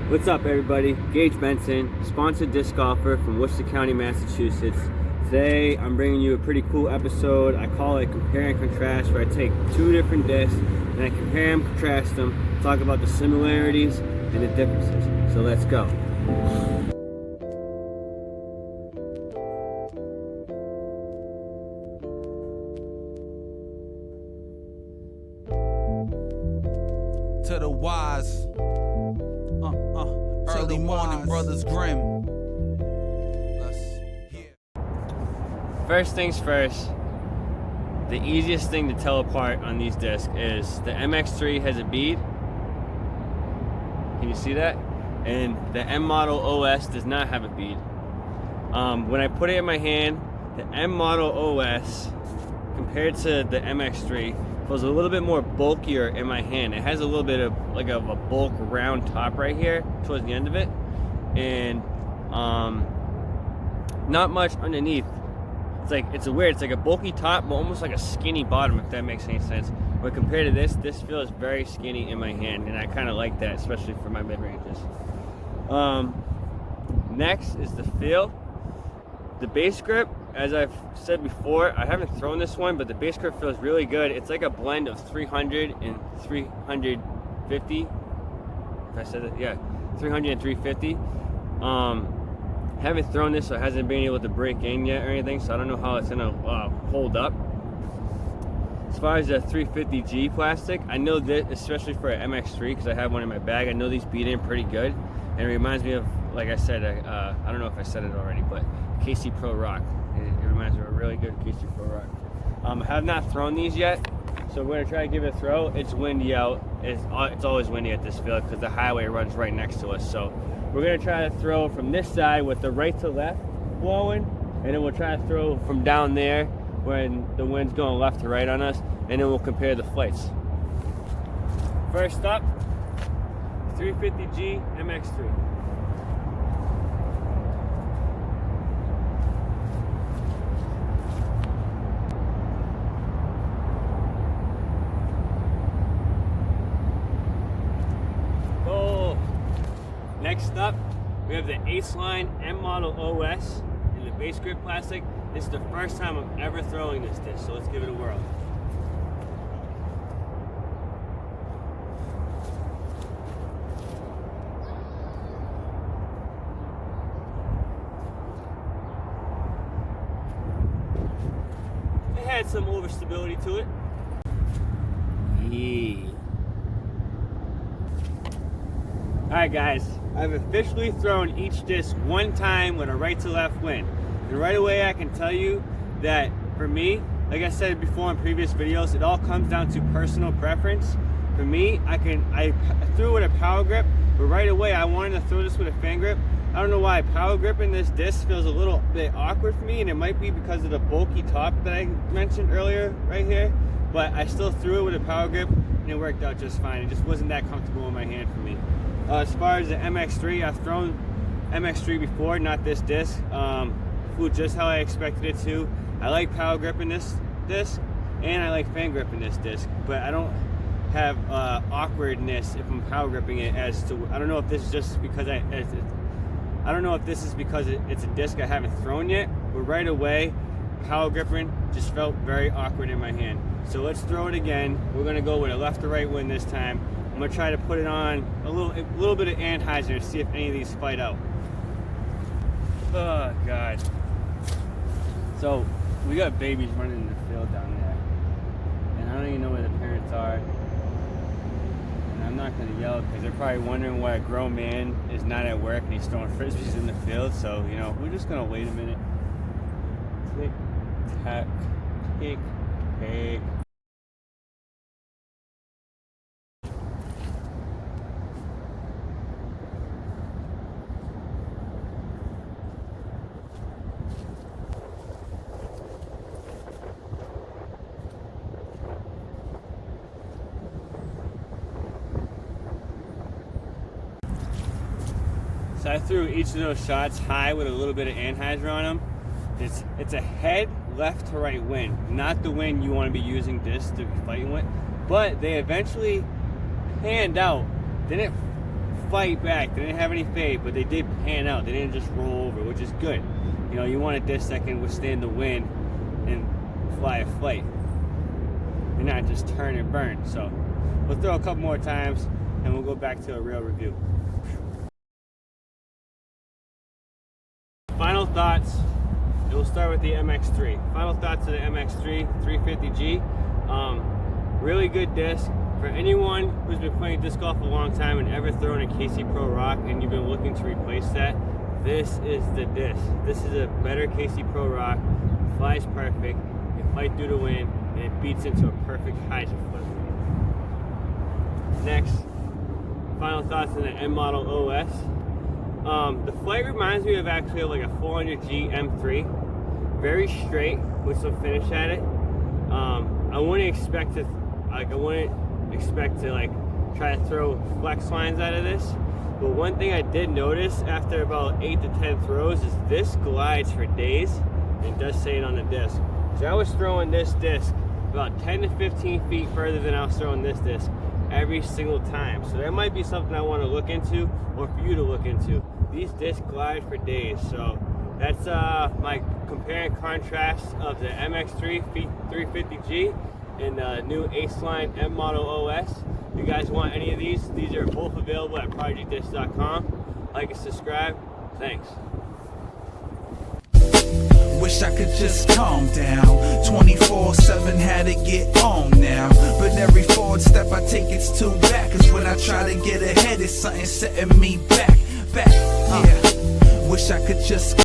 What's up, everybody? Gage Benson, sponsored disc golfer from Worcester County, Massachusetts. Today I'm bringing you a pretty cool episode. I call it Compare and Contrast, where I take two different discs and I compare them, contrast them, talk about the similarities and the differences. So let's go. To the wise, early morning brothers grim. First things first, the easiest thing to tell apart on these discs is the MX3 has a bead. Can you see that? And the M model OS does not have a bead. When I put it in my hand, the M model OS compared to the MX3 feels a little bit more bulkier in my hand. It has a little bit of like a bulk round top right here towards the end of it, and not much underneath. It's like a bulky top, but almost like a skinny bottom, if that makes any sense. But compared to this feels very skinny in my hand, and I kind of like that, especially for my mid ranges. Next is the feel. The base grip, as I've said before, I haven't thrown this one, but the base grip feels really good. It's like a blend of 300 and 350. If I said it, yeah, 300 and 350. Haven't thrown this, so it hasn't been able to break in yet or anything, so I don't know how it's gonna hold up. As far as the 350G plastic, I know that, especially for an MX3, because I have one in my bag, I know these beat in pretty good, and it reminds me of, like I said, I don't know if I said it already, but KC Pro Rock. It reminds me of a really good KC Pro Rock. I have not thrown these yet, so we're gonna try to give it a throw. It's windy out. It's always windy at this field because the highway runs right next to us, so we're gonna try to throw from this side with the right to left blowing, and then we'll try to throw from down there when the wind's going left to right on us, and then we'll compare the flights. First up, 350G MX3. Next up, we have the Ace Line M Model OS in the base grip plastic. This is the first time I'm ever throwing this disc, so let's give it a whirl. It had some overstability to it. Yeah. Alright guys, I've officially thrown each disc one time with a right to left wind. And right away I can tell you that for me, like I said before in previous videos, it all comes down to personal preference. For me, I threw it with a power grip, but right away I wanted to throw this with a fan grip. I don't know why, power gripping this disc feels a little bit awkward for me, and it might be because of the bulky top that I mentioned earlier right here, but I still threw it with a power grip and it worked out just fine. It just wasn't that comfortable in my hand for me. As far as the MX3, I've thrown MX3 before, not this disc. Flew just how I expected it to. I like power gripping this disc, and I like fan gripping this disc, but I don't have awkwardness if I'm power gripping it as to, I don't know if this is just because I don't know if this is because it's a disc I haven't thrown yet, but right away, power gripping just felt very awkward in my hand. So let's throw it again. We're gonna go with a left to right wind this time. I'm gonna try to put it on a little bit of Anheuser to see if any of these fight out. Oh God. So we got babies running in the field down there, and I don't even know where the parents are. And I'm not gonna yell because they're probably wondering why a grown man is not at work and he's throwing frisbees in the field. So you know, we're just gonna wait a minute. Tick, tack, tick, tick. So I threw each of those shots high with a little bit of Anheuser on them. It's a head left to right wind, not the wind you want to be using this to be fighting with. But they eventually panned out. Didn't fight back. They didn't have any fade, but they did pan out. They didn't just roll over, which is good. You know, you want a disc that can withstand the wind and fly a flight and not just turn and burn. So we'll throw a couple more times and we'll go back to a real review. Final thoughts, and we'll start with the MX3. Final thoughts of the MX3 350G. Really good disc. For anyone who's been playing disc golf a long time and ever thrown a KC Pro Rock and you've been looking to replace that, this is the disc. This is a better KC Pro Rock. It flies perfect, it fights through the wind, and it beats into a perfect hydro flip. Next, final thoughts on the M model OS. The flight reminds me of actually like a 400G M3. Very straight with some finish at it. I wouldn't expect to try to throw flex lines out of this. But one thing I did notice after about 8 to 10 throws is this glides for days, and it does say it on the disc. So I was throwing this disc about 10 to 15 feet further than I was throwing this disc every single time. So that might be something I want to look into, or for you to look into. These discs glide for days. So that's my compare and contrast of the MX3 350G and the new Ace Line M model OS. If you guys want any of these are both available at ProdigyDisc.com. Like and subscribe. Thanks. Wish I could just calm down. 24/7 had to get on now. But every forward step I take, it's too back. Cause when I try to get ahead, it's something setting me back. Yeah. Wish I could just